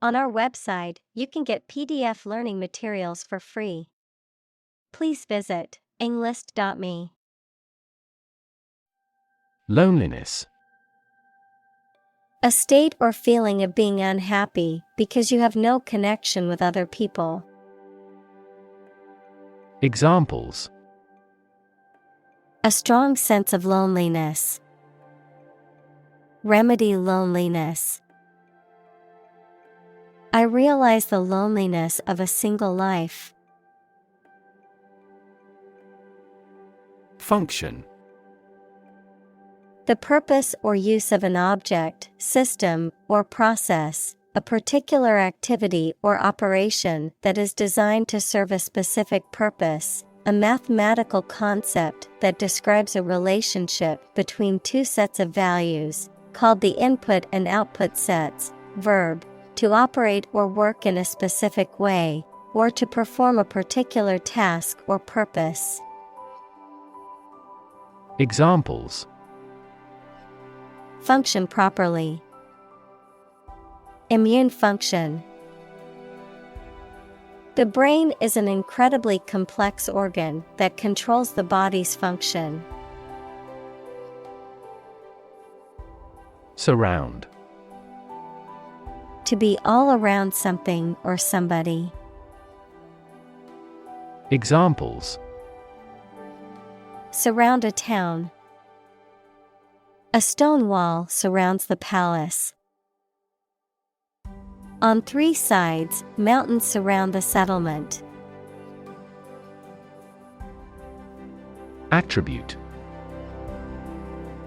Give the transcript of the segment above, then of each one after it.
On our website, you can get PDF learning materials for free. Please visit englist.me. Loneliness. A state or feeling of being unhappy because you have no connection with other people. Examples: A strong sense of loneliness. Remedy loneliness. I realize the loneliness of a single life. Function. The purpose or use of an object, system, or process, a particular activity or operation that is designed to serve a specific purpose, a mathematical concept that describes a relationship between two sets of values, called the input and output sets. Verb, to operate or work in a specific way, or to perform a particular task or purpose. Examples: Function properly. Immune function. The brain is an incredibly complex organ that controls the body's function. Surround. To be all around something or somebody. Examples: Surround a town. A stone wall surrounds the palace. On 3 sides, mountains surround the settlement. Attribute.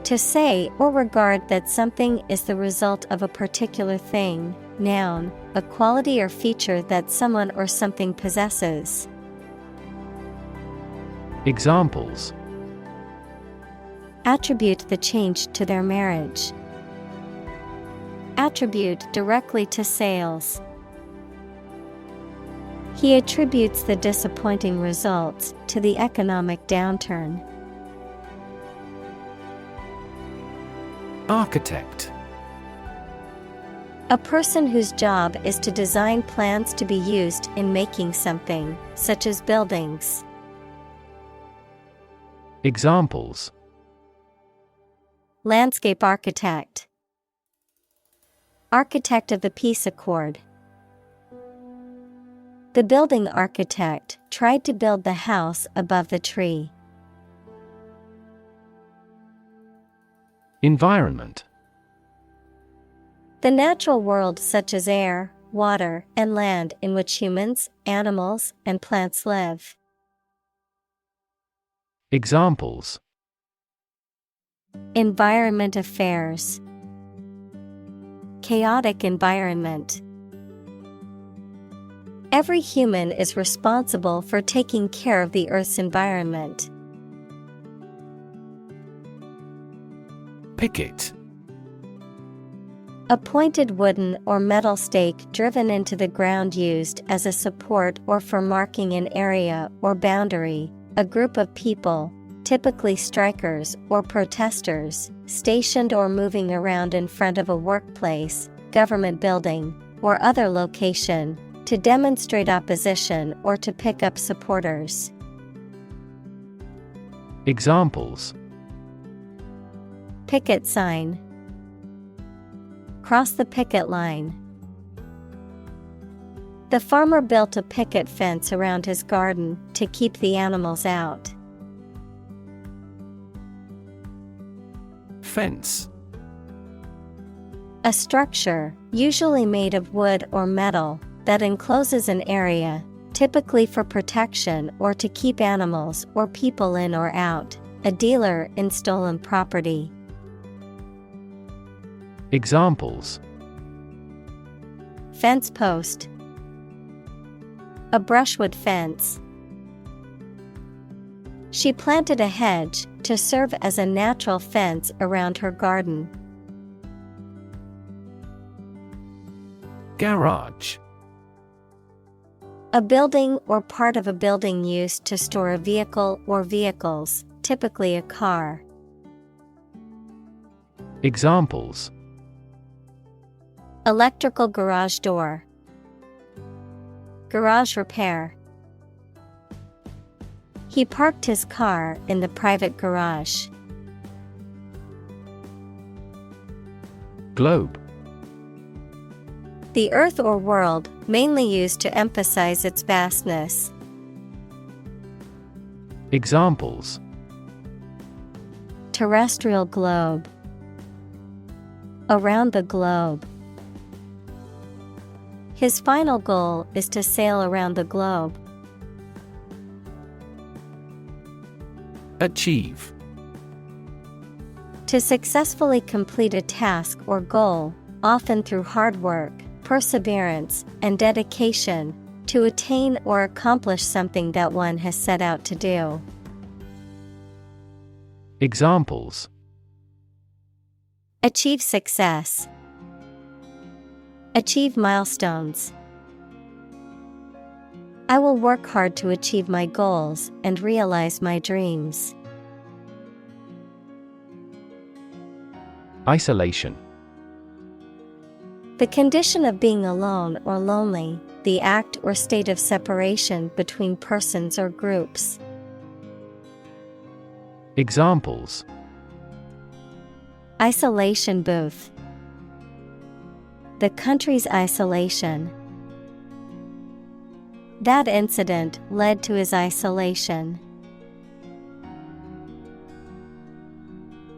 To say or regard that something is the result of a particular thing. Noun, a quality or feature that someone or something possesses. Examples: Attribute the change to their marriage. Attribute directly to sales. He attributes the disappointing results to the economic downturn. Architect. A person whose job is to design plans to be used in making something, such as buildings. Examples: Landscape architect. Architect of the peace accord. The building architect tried to build the house above the tree. Environment. The natural world such as air, water, and land in which humans, animals, and plants live. Examples: Environment affairs. Chaotic environment. Every human is responsible for taking care of the Earth's environment. Picket. A pointed wooden or metal stake driven into the ground used as a support or for marking an area or boundary, a group of people, typically strikers or protesters, stationed or moving around in front of a workplace, government building, or other location, to demonstrate opposition or to pick up supporters. Examples: Picket sign. Cross the picket line. The farmer built a picket fence around his garden to keep the animals out. Fence. A structure, usually made of wood or metal, that encloses an area, typically for protection or to keep animals or people in or out. A dealer in stolen property. Examples: Fence post. A brushwood fence. She planted a hedge to serve as a natural fence around her garden. Garage. A building or part of a building used to store a vehicle or vehicles, typically a car. Examples: Electrical garage door. Garage repair. He parked his car in the private garage. Globe. The earth or world, mainly used to emphasize its vastness. Examples: Terrestrial globe. Around the globe. His final goal is to sail around the globe. Achieve. To successfully complete a task or goal, often through hard work, perseverance, and dedication, to attain or accomplish something that one has set out to do. Examples: Achieve success. Achieve milestones. I will work hard to achieve my goals and realize my dreams. Isolation. The condition of being alone or lonely, the act or state of separation between persons or groups. Examples: Isolation booth. The country's isolation. That incident led to his isolation.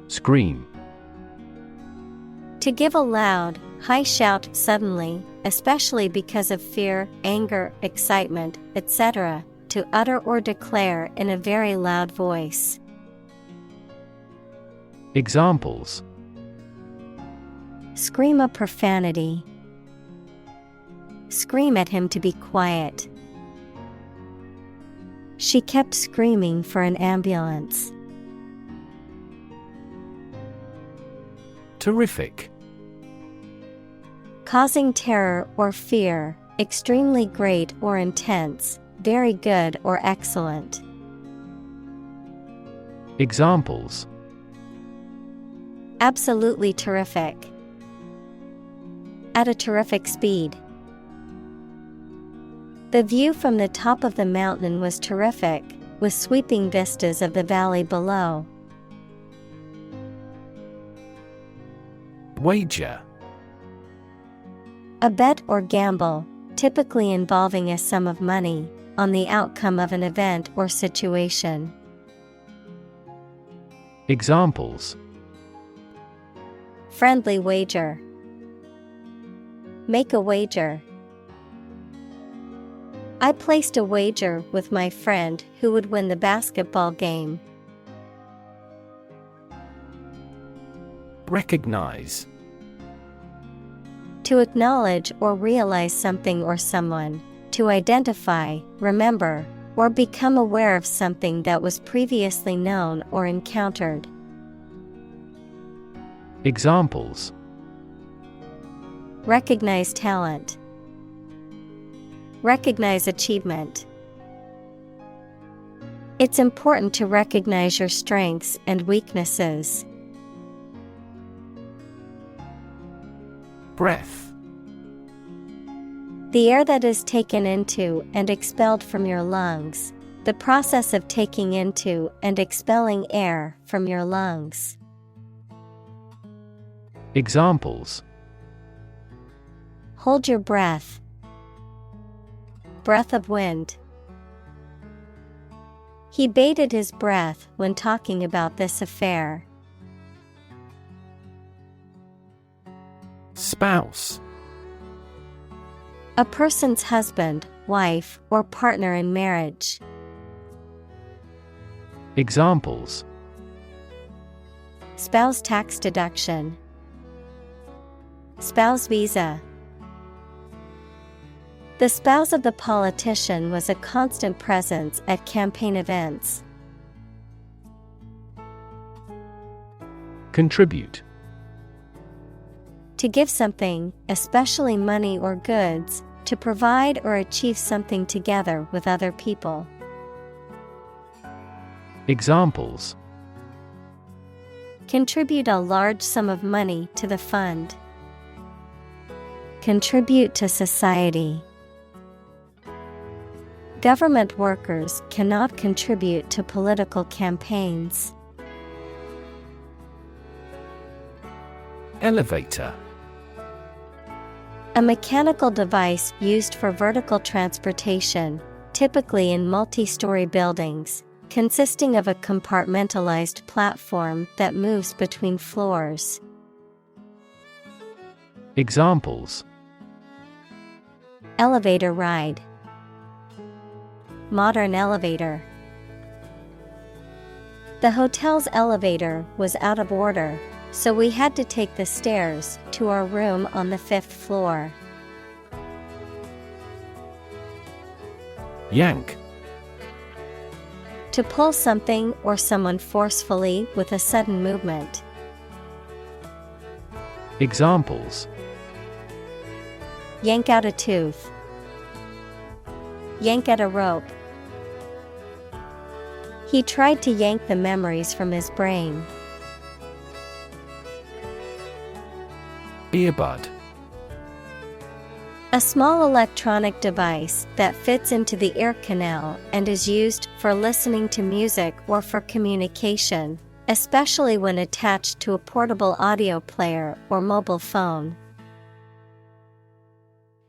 Scream. To give a loud, high shout suddenly, especially because of fear, anger, excitement, etc., to utter or declare in a very loud voice. Examples: Scream a profanity. Scream at him to be quiet. She kept screaming for an ambulance. Terrific. Causing terror or fear, extremely great or intense, very good or excellent. Examples: Absolutely terrific. At a terrific speed. The view from the top of the mountain was terrific, with sweeping vistas of the valley below. Wager. A bet or gamble, typically involving a sum of money, on the outcome of an event or situation. Examples: Friendly wager. Make a wager. I placed a wager with my friend who would win the basketball game. Recognize. To acknowledge or realize something or someone, to identify, remember, or become aware of something that was previously known or encountered. Examples: Recognize talent. Recognize achievement. It's important to recognize your strengths and weaknesses. Breath. The air that is taken into and expelled from your lungs. The process of taking into and expelling air from your lungs. Examples: Hold your breath. Breath of wind. He bated his breath when talking about this affair. Spouse. A person's husband, wife, or partner in marriage. Examples: Spouse tax deduction. Spouse visa. The spouse of the politician was a constant presence at campaign events. Contribute. To give something, especially money or goods, to provide or achieve something together with other people. Examples: Contribute a large sum of money to the fund. Contribute to society. Government workers cannot contribute to political campaigns. Elevator. A mechanical device used for vertical transportation, typically in multi-story buildings, consisting of a compartmentalized platform that moves between floors. Examples: Elevator ride. Modern elevator. The hotel's elevator was out of order, so we had to take the stairs to our room on the 5th floor. Yank. To pull something or someone forcefully with a sudden movement. Examples: Yank out a tooth. Yank at a rope. He tried to yank the memories from his brain. Earbud. A small electronic device that fits into the ear canal and is used for listening to music or for communication, especially when attached to a portable audio player or mobile phone.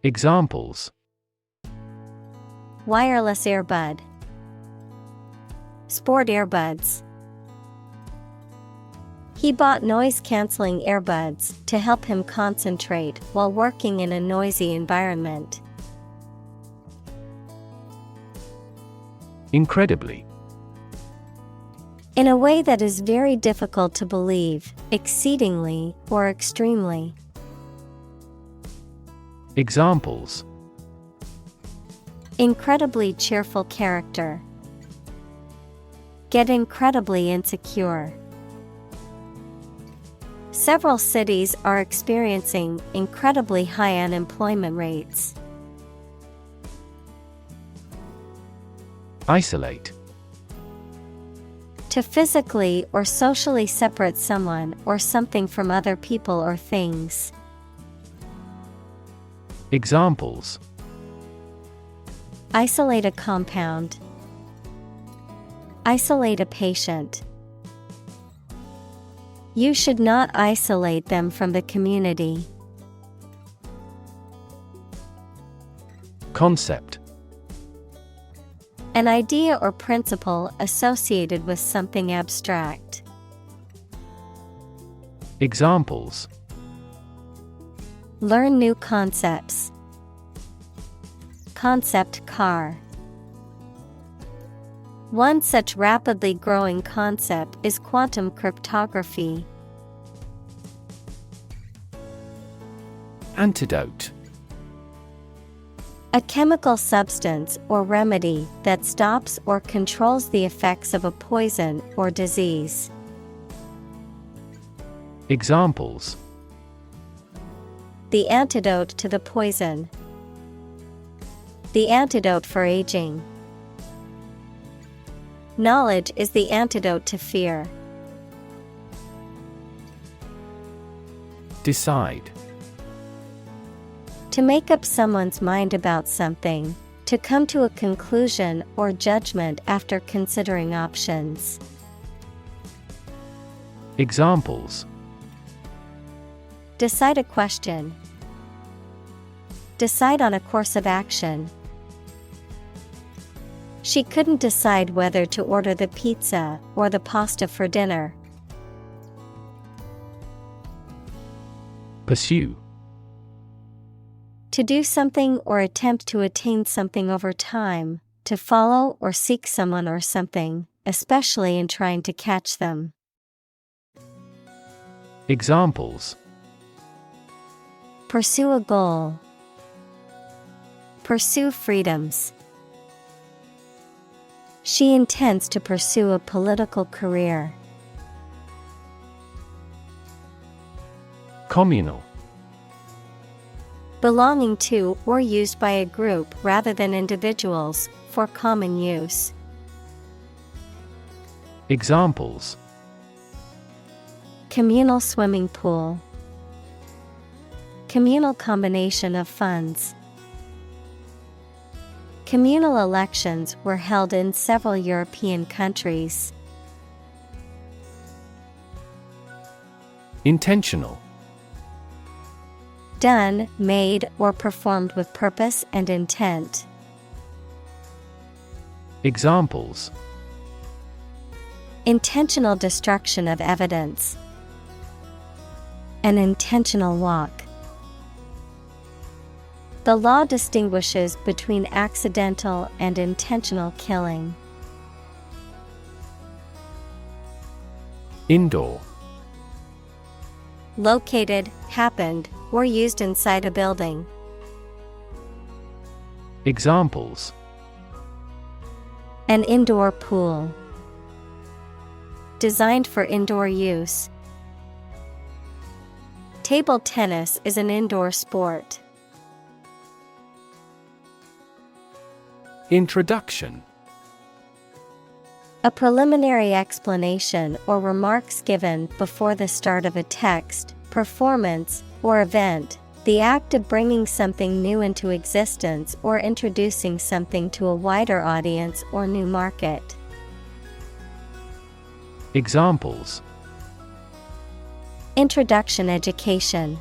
Examples: Wireless earbud. Sport earbuds. He bought noise-canceling earbuds to help him concentrate while working in a noisy environment. Incredibly. In a way that is very difficult to believe, exceedingly, or extremely. Examples: Incredibly cheerful character. Get incredibly insecure. Several cities are experiencing incredibly high unemployment rates. Isolate. To physically or socially separate someone or something from other people or things. Examples: Isolate a compound. Isolate a patient. You should not isolate them from the community. Concept. An idea or principle associated with something abstract. Examples: Learn new concepts. Concept car. One such rapidly growing concept is quantum cryptography. Antidote. A chemical substance or remedy that stops or controls the effects of a poison or disease. Examples: The antidote to the poison. The antidote for aging. Knowledge is the antidote to fear. Decide. To make up someone's mind about something, to come to a conclusion or judgment after considering options. Examples: Decide a question. Decide on a course of action. She couldn't decide whether to order the pizza or the pasta for dinner. Pursue. To do something or attempt to attain something over time, to follow or seek someone or something, especially in trying to catch them. Examples: Pursue a goal. Pursue freedoms. She intends to pursue a political career. Communal. Belonging to or used by a group rather than individuals, for common use. Examples: Communal swimming pool. Communal combination of funds. Communal elections were held in several European countries. Intentional. Done, made, or performed with purpose and intent. Examples: intentional destruction of evidence, an intentional walk. The law distinguishes between accidental and intentional killing. Indoor. Located, happened, or used inside a building. Examples: an indoor pool, designed for indoor use. Table tennis is an indoor sport. Introduction. A preliminary explanation or remarks given before the start of a text, performance, or event, the act of bringing something new into existence or introducing something to a wider audience or new market. Examples: introduction education,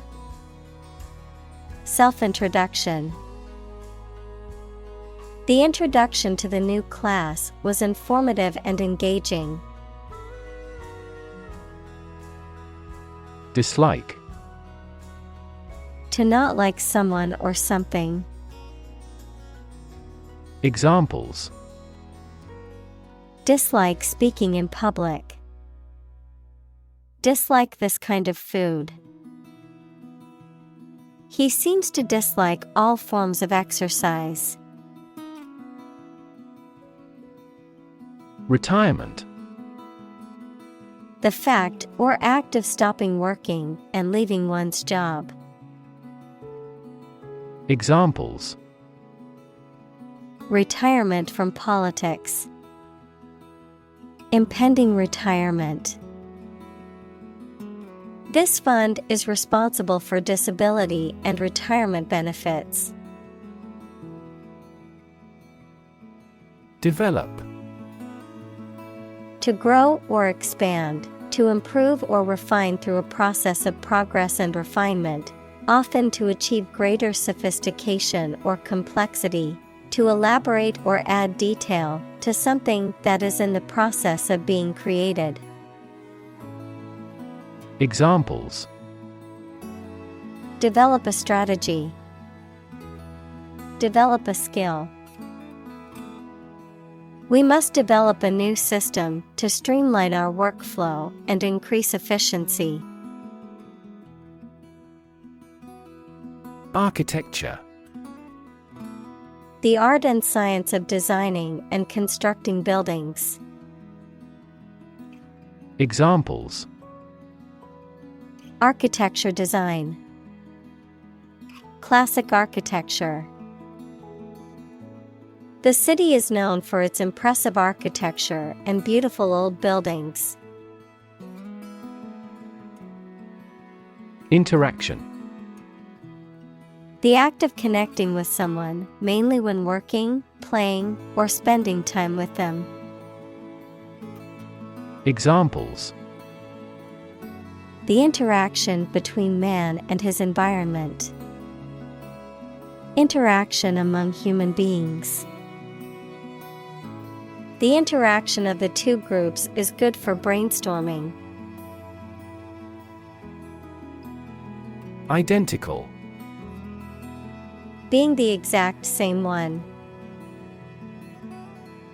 self-introduction. The introduction to the new class was informative and engaging. Dislike. To not like someone or something. Examples: dislike speaking in public. Dislike this kind of food. He seems to dislike all forms of exercise. Retirement. The fact or act of stopping working and leaving one's job. Examples: retirement from politics. Impending retirement. This fund is responsible for disability and retirement benefits. Develop. To grow or expand, to improve or refine through a process of progress and refinement, often to achieve greater sophistication or complexity, to elaborate or add detail to something that is in the process of being created. Examples: develop a strategy. Develop a skill. We must develop a new system to streamline our workflow and increase efficiency. Architecture. The art and science of designing and constructing buildings. Examples: architecture design. Classic architecture. The city is known for its impressive architecture and beautiful old buildings. Interaction. The act of connecting with someone, mainly when working, playing, or spending time with them. Examples: the interaction between man and his environment. Interaction among human beings. The interaction of the two groups is good for brainstorming. Identical. Being the exact same one.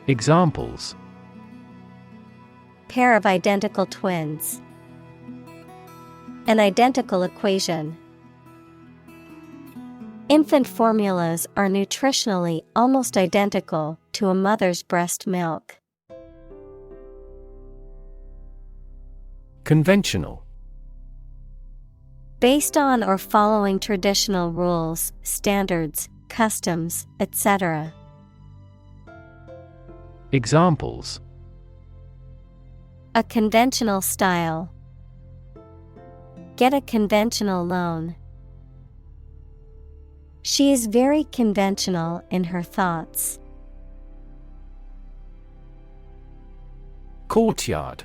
Examples: pair of identical twins. An identical equation. Infant formulas are nutritionally almost identical to a mother's breast milk. Conventional. Based on or following traditional rules, standards, customs, etc. Examples: a conventional style. Get a conventional loan. She is very conventional in her thoughts. Courtyard.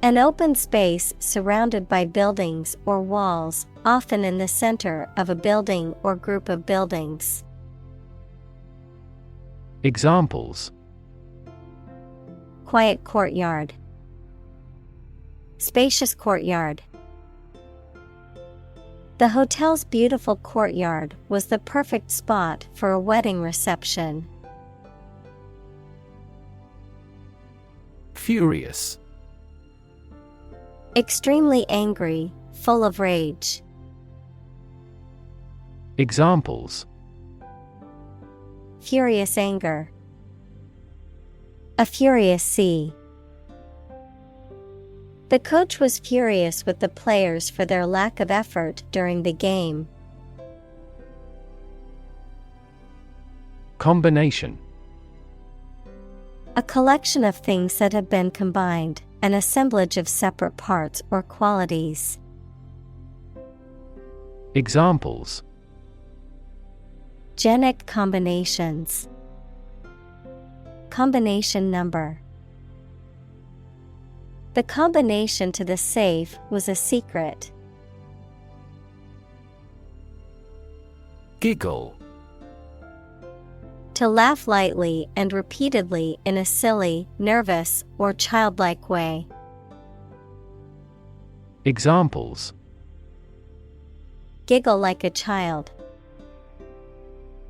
An open space surrounded by buildings or walls, often in the center of a building or group of buildings. Examples: Quiet courtyard. Spacious courtyard. The hotel's beautiful courtyard was the perfect spot for a wedding reception. Furious. Extremely angry, full of rage. Examples: Furious anger. A furious sea. The coach was furious with the players for their lack of effort during the game. Combination. A collection of things that have been combined, an assemblage of separate parts or qualities. Examples: Genic combinations. Combination number. The combination to the safe was a secret. Giggle. To laugh lightly and repeatedly in a silly, nervous, or childlike way. Examples: Giggle like a child.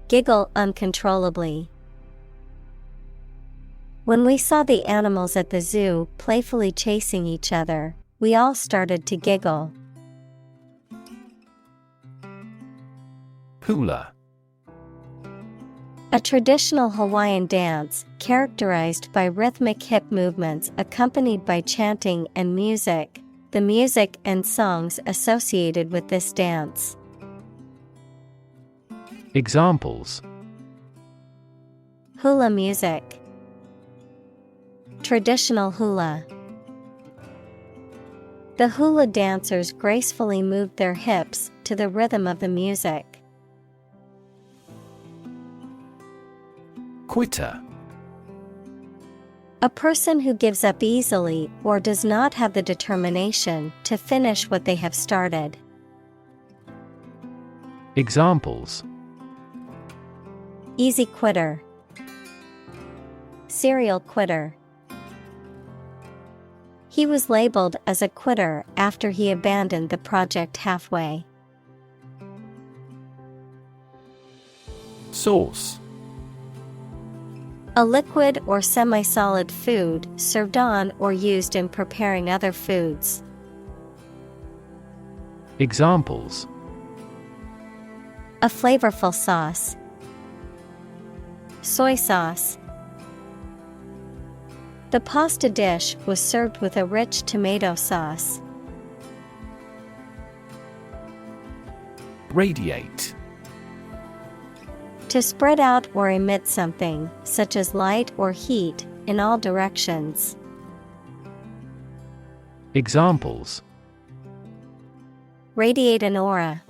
Giggle uncontrollably. When we saw the animals at the zoo playfully chasing each other, we all started to giggle. Hula. A traditional Hawaiian dance characterized by rhythmic hip movements accompanied by chanting and music, the music and songs associated with this dance. Examples: Hula music. Traditional hula. The hula dancers gracefully moved their hips to the rhythm of the music. Quitter. A person who gives up easily or does not have the determination to finish what they have started. Examples: Easy quitter. Serial quitter. He was labeled as a quitter after he abandoned the project halfway. Sauce. A liquid or semi-solid food served on or used in preparing other foods. Examples: A flavorful sauce. Soy sauce. The pasta dish was served with a rich tomato sauce. Radiate. To spread out or emit something, such as light or heat, in all directions. Examples: Radiate an aura.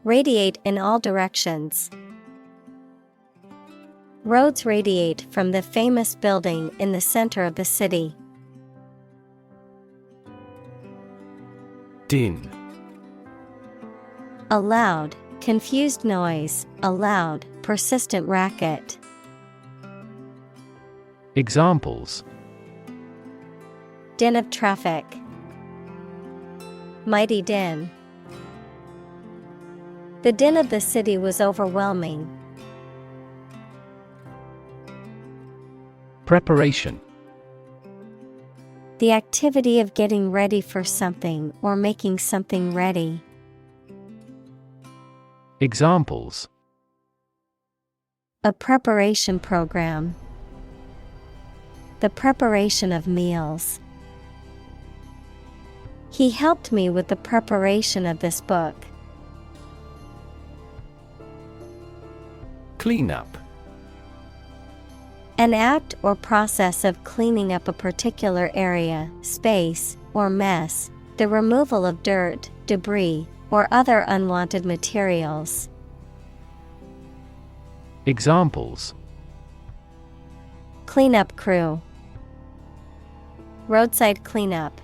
Radiate in all directions. Roads radiate from the famous building in the center of the city. Din. A loud, confused noise, a loud, persistent racket. Examples: Din of traffic. Mighty din. The din of the city was overwhelming. Preparation. The activity of getting ready for something or making something ready. Examples: A preparation program. The preparation of meals. He helped me with the preparation of this book. Clean up. An act or process of cleaning up a particular area, space, or mess, the removal of dirt, debris, or other unwanted materials. Examples: Cleanup crew. Roadside cleanup.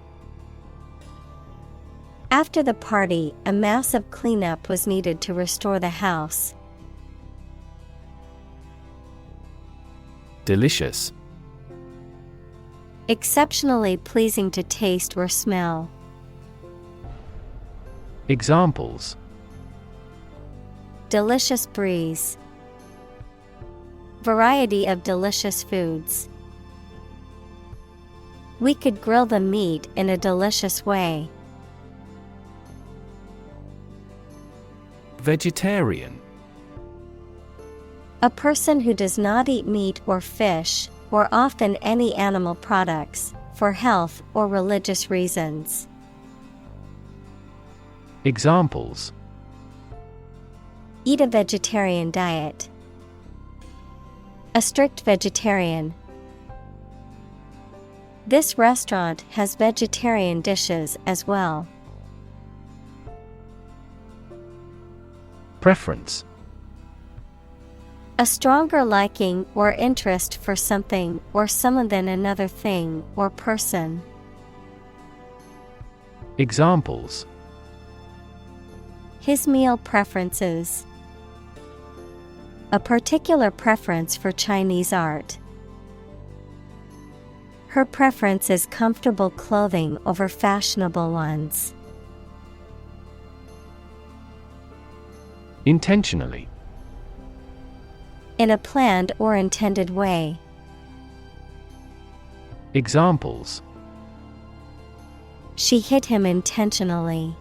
After the party, a massive cleanup was needed to restore the house. Delicious. Exceptionally pleasing to taste or smell. Examples: delicious breeze. Variety of delicious foods. We could grill the meat in a delicious way. Vegetarian. A person who does not eat meat or fish, or often any animal products, for health or religious reasons. Examples: eat a vegetarian diet. A strict vegetarian. This restaurant has vegetarian dishes as well. Preference. A stronger liking or interest for something or someone than another thing or person. Examples: his meal preferences. A particular preference for Chinese art. Her preference is comfortable clothing over fashionable ones. Intentionally. In a planned or intended way. Examples: she hit him intentionally.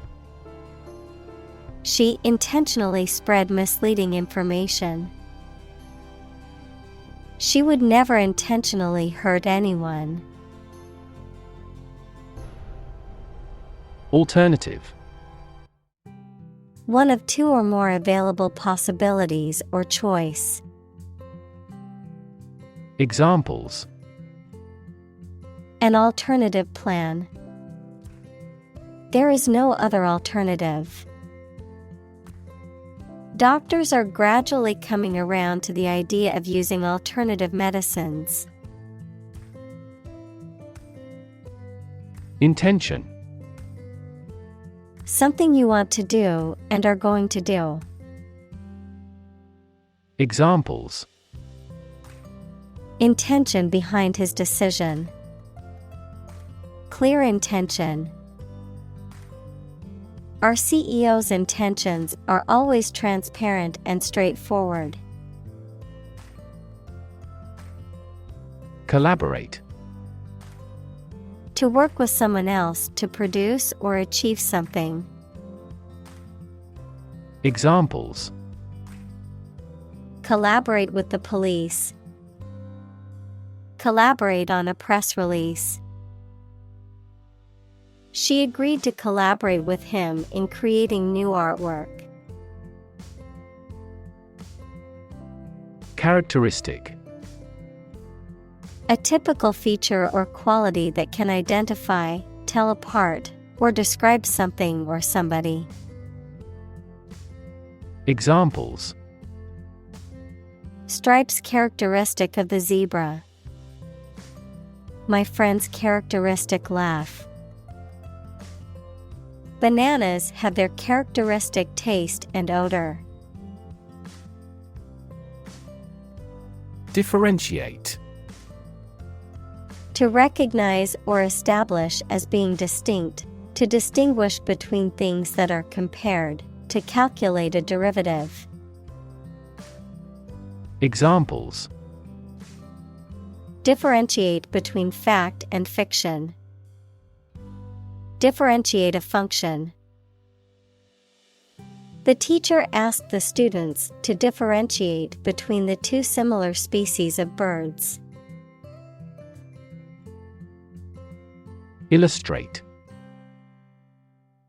She intentionally spread misleading information. She would never intentionally hurt anyone. Alternative. One of two or more available possibilities or choice. Examples: an alternative plan. There is no other alternative. Doctors are gradually coming around to the idea of using alternative medicines. Intention. Something you want to do and are going to do. Examples: intention behind his decision. Clear intention. Our CEO's intentions are always transparent and straightforward. Collaborate. To work with someone else to produce or achieve something. Examples: collaborate with the police. Collaborate on a press release. She agreed to collaborate with him in creating new artwork. Characteristic. A typical feature or quality that can identify, tell apart, or describe something or somebody. Examples: stripes characteristic of the zebra. My friend's characteristic laugh. Bananas have their characteristic taste and odor. Differentiate. To recognize or establish as being distinct, to distinguish between things that are compared, to calculate a derivative. Examples: differentiate between fact and fiction. Differentiate a function. The teacher asked the students to differentiate between the two similar species of birds. Illustrate.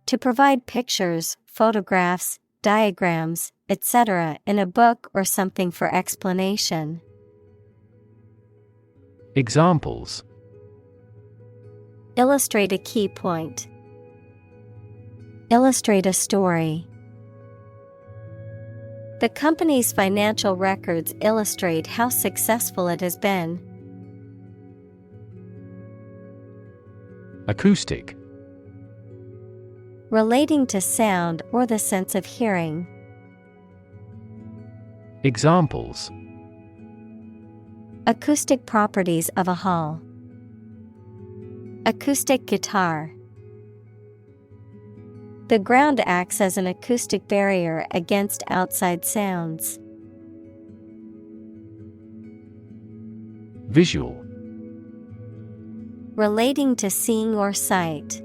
To provide pictures, photographs, diagrams, etc. in a book or something for explanation. Examples: illustrate a key point. Illustrate a story. The company's financial records illustrate how successful it has been. Acoustic. Relating to sound or the sense of hearing. Examples: Acoustic properties of a hall. Acoustic guitar. The ground acts as an acoustic barrier against outside sounds. Visual. Relating to seeing or sight.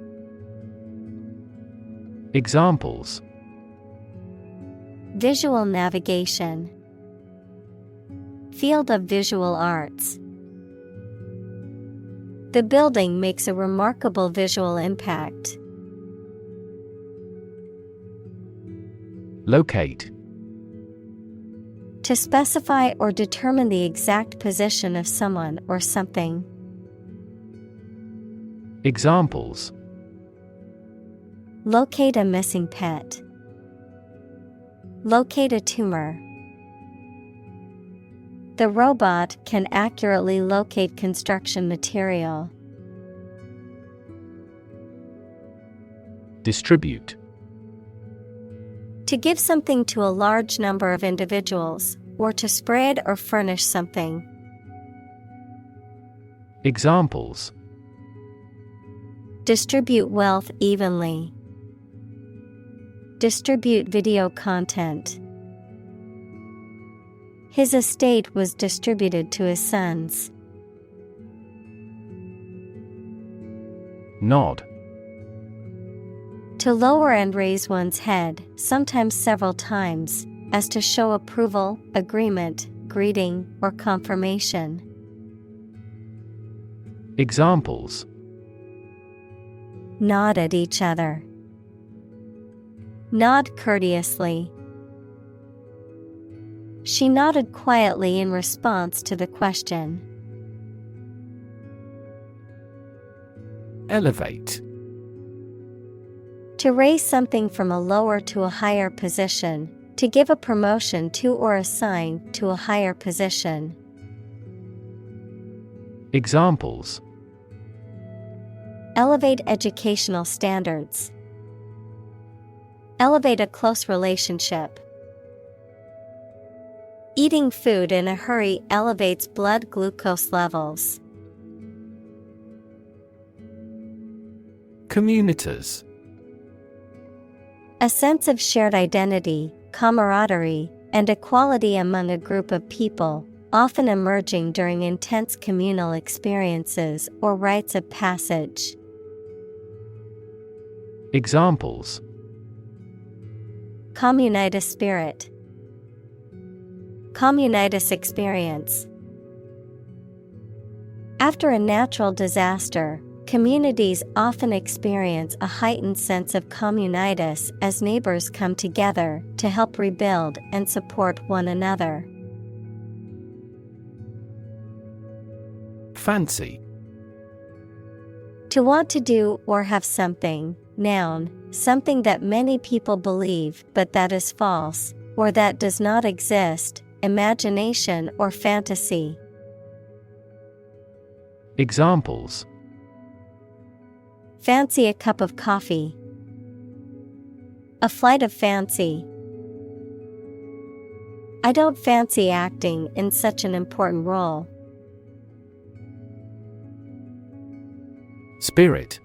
Examples: Visual navigation. Field of visual arts. The building makes a remarkable visual impact. Locate. To specify or determine the exact position of someone or something. Examples: Locate a missing pet. Locate a tumor. The robot can accurately locate construction material. Distribute. To give something to a large number of individuals, or to spread or furnish something. Examples: Distribute wealth evenly. Distribute video content. His estate was distributed to his sons. Nod. To lower and raise one's head, sometimes several times, as to show approval, agreement, greeting, or confirmation. Examples: Nod at each other. Nod courteously. She nodded quietly in response to the question. Elevate. To raise something from a lower to a higher position, to give a promotion to or assign to a higher position. Examples: Elevate educational standards. Elevate a close relationship. Eating food in a hurry elevates blood glucose levels. Communitors. A sense of shared identity, camaraderie, and equality among a group of people, often emerging during intense communal experiences or rites of passage. Examples: Communitas spirit. Communitas experience. After a natural disaster, communities often experience a heightened sense of communitas as neighbors come together to help rebuild and support one another. Fancy. To want to do or have something, noun, something that many people believe but that is false, or that does not exist, imagination or fantasy. Examples: Fancy a cup of coffee. A flight of fancy. I don't fancy acting in such an important role. Spirit.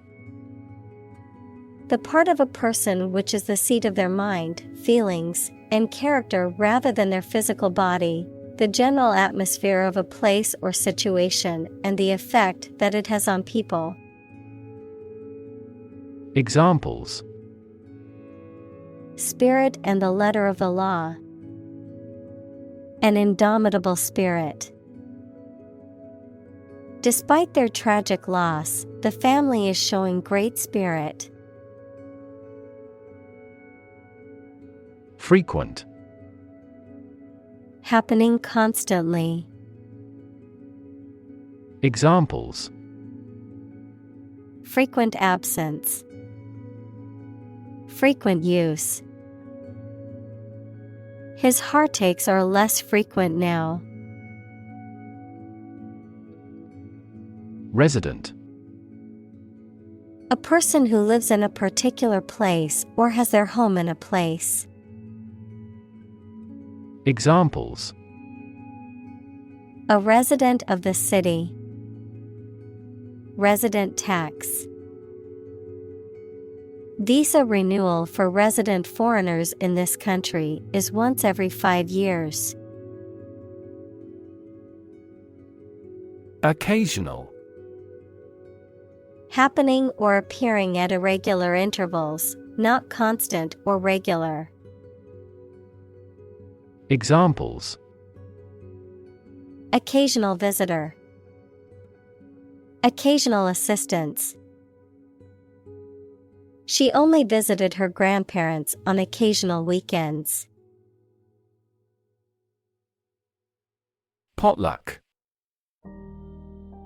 The part of a person which is the seat of their mind, feelings, and character rather than their physical body, the general atmosphere of a place or situation, and the effect that it has on people. Examples: Spirit and the letter of the law. An indomitable spirit. Despite their tragic loss, the family is showing great spirit. Frequent. Happening constantly. Examples: Frequent absence. Frequent use. His heartaches are less frequent now. Resident. A person who lives in a particular place or has their home in a place. Examples: A resident of the city. Resident tax. Visa renewal for resident foreigners in this country is once every 5 years. Occasional. Happening or appearing at irregular intervals, not constant or regular. Examples: Occasional visitor. Occasional assistance. She only visited her grandparents on occasional weekends. Potluck.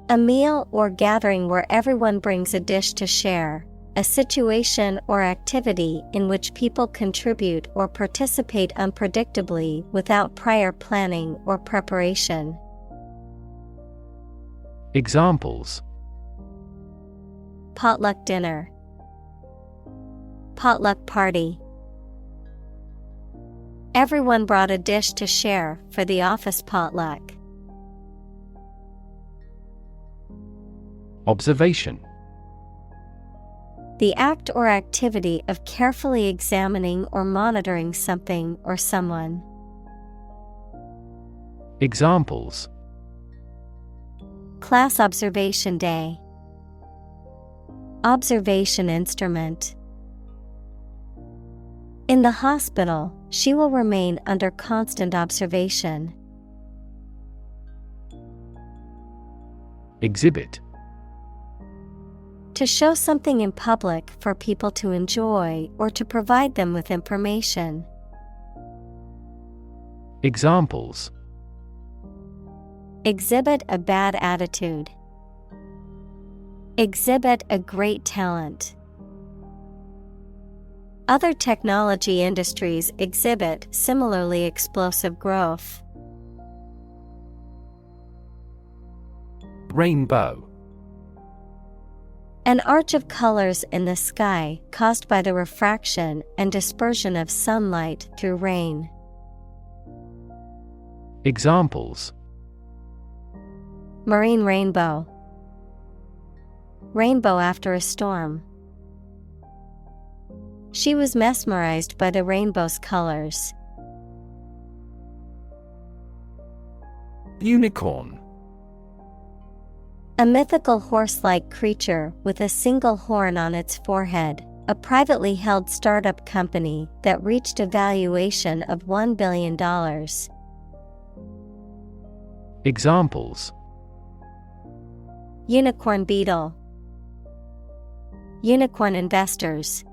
A meal or gathering where everyone brings a dish to share, a situation or activity in which people contribute or participate unpredictably without prior planning or preparation. Examples: Potluck dinner. Potluck party. Everyone brought a dish to share for the office potluck. Observation. The act or activity of carefully examining or monitoring something or someone. Examples: Class observation day. Observation instrument. In the hospital, she will remain under constant observation. Exhibit. To show something in public for people to enjoy or to provide them with information. Examples: Exhibit a bad attitude. Exhibit a great talent. Other technology industries exhibit similarly explosive growth. Rainbow. An arch of colors in the sky caused by the refraction and dispersion of sunlight through rain. Examples: Marine rainbow. Rainbow after a storm. She was mesmerized by the rainbow's colors. Unicorn. A mythical horse-like creature with a single horn on its forehead, a privately held startup company that reached a valuation of $1 billion. Examples: Unicorn beetle. Unicorn investors.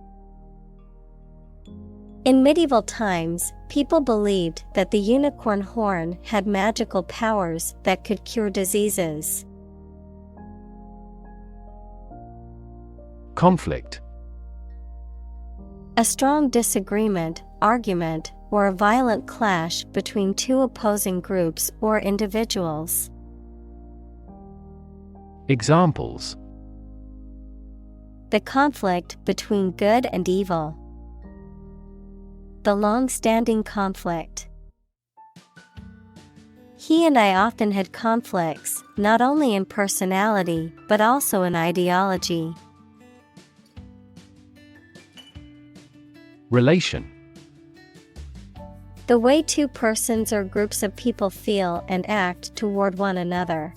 In medieval times, people believed that the unicorn horn had magical powers that could cure diseases. Conflict. A strong disagreement, argument, or a violent clash between two opposing groups or individuals. Examples: The conflict between good and evil. The long-standing conflict. He and I often had conflicts, not only in personality, but also in ideology. Relation. The way two persons or groups of people feel and act toward one another.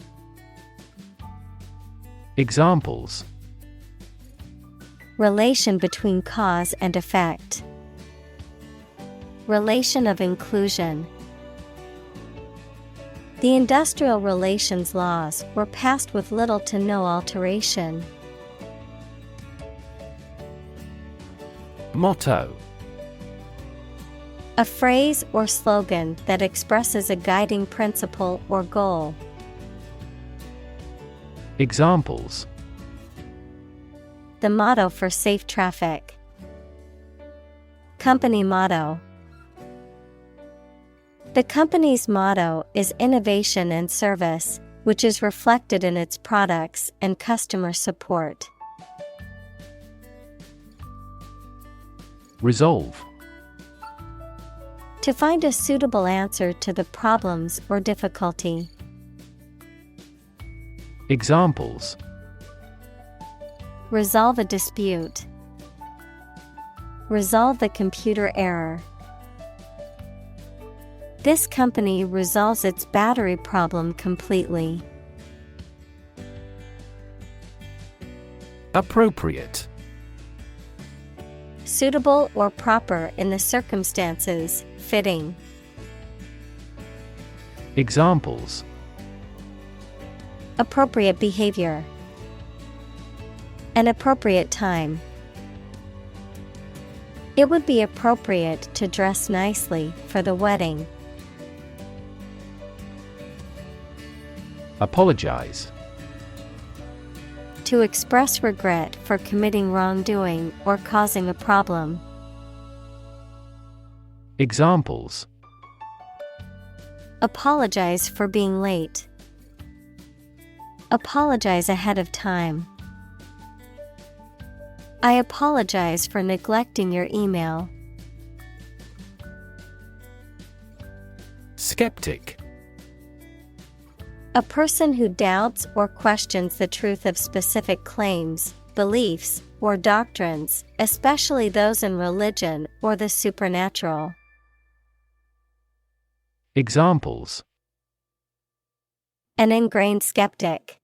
Examples: Relation between cause and effect. Relation of inclusion. The industrial relations laws were passed with little to no alteration. Motto. A phrase or slogan that expresses a guiding principle or goal. Examples: The motto for safe traffic. Company motto. The company's motto is innovation and service, which is reflected in its products and customer support. Resolve. To find a suitable answer to the problems or difficulty. Examples: Resolve a dispute. Resolve the computer error. This company resolves its battery problem completely. Appropriate. Suitable or proper in the circumstances, fitting. Examples: Appropriate behavior. An appropriate time. It would be appropriate to dress nicely for the wedding. Apologize. To express regret for committing wrongdoing or causing a problem. Examples: Apologize for being late. Apologize ahead of time. I apologize for neglecting your email. Skeptic. A person who doubts or questions the truth of specific claims, beliefs, or doctrines, especially those in religion or the supernatural. Examples: An ingrained skeptic.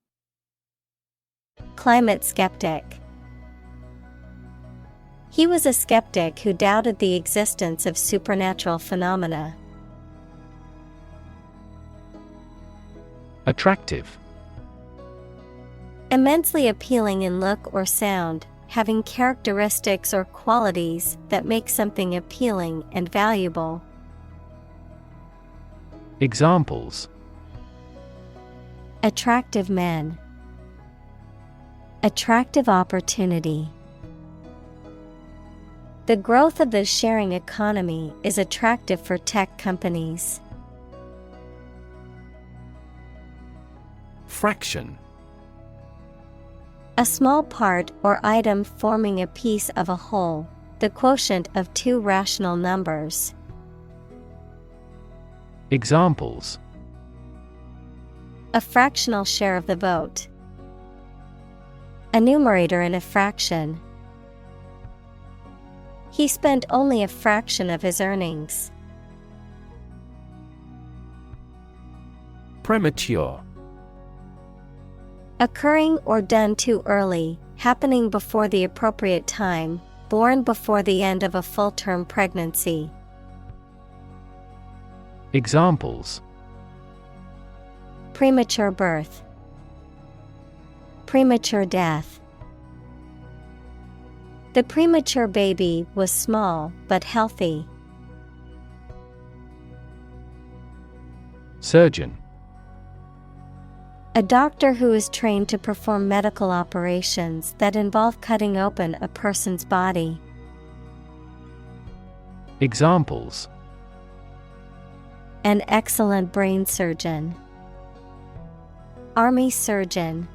Climate skeptic. He was a skeptic who doubted the existence of supernatural phenomena. Attractive. Immensely appealing in look or sound, having characteristics or qualities that make something appealing and valuable. Examples: Attractive men. Attractive opportunity. The growth of the sharing economy is attractive for tech companies. Fraction. A small part or item forming a piece of a whole, the quotient of two rational numbers. Examples: A fractional share of the vote. A numerator in a fraction. He spent only a fraction of his earnings. Premature. Occurring or done too early, happening before the appropriate time, born before the end of a full-term pregnancy. Examples: Premature birth. Premature death. The premature baby was small but healthy. Surgeon. A doctor who is trained to perform medical operations that involve cutting open a person's body. Examples: An excellent brain surgeon. Army surgeon.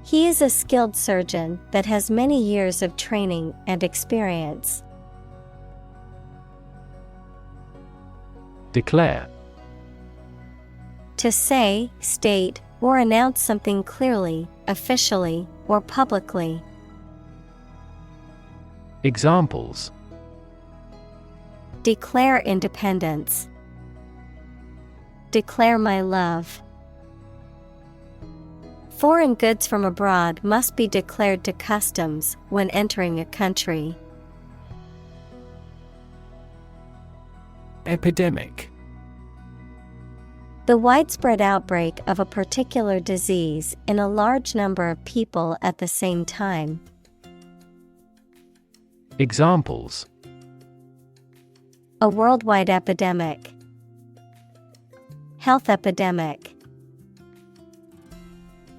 He is a skilled surgeon that has many years of training and experience. Declare. To say, state, or announce something clearly, officially, or publicly. Examples: Declare independence. Declare my love. Foreign goods from abroad must be declared to customs when entering a country. Epidemic. The widespread outbreak of a particular disease in a large number of people at the same time. Examples: A worldwide epidemic. Health epidemic.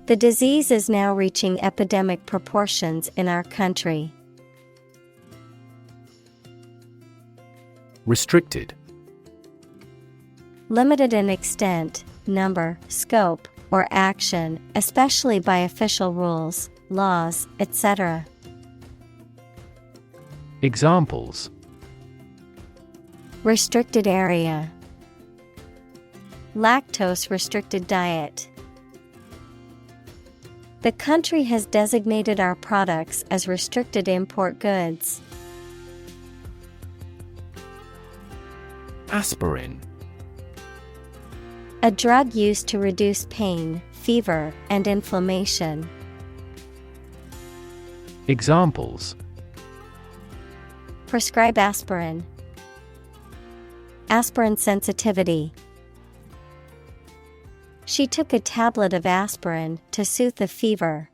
The disease is now reaching epidemic proportions in our country. Restricted. Limited in extent, number, scope, or action, especially by official rules, laws, etc. Examples: restricted area, lactose-restricted diet. The country has designated our products as restricted import goods. Aspirin. A drug used to reduce pain, fever, and inflammation. Examples: prescribe aspirin, aspirin sensitivity. She took a tablet of aspirin to soothe the fever.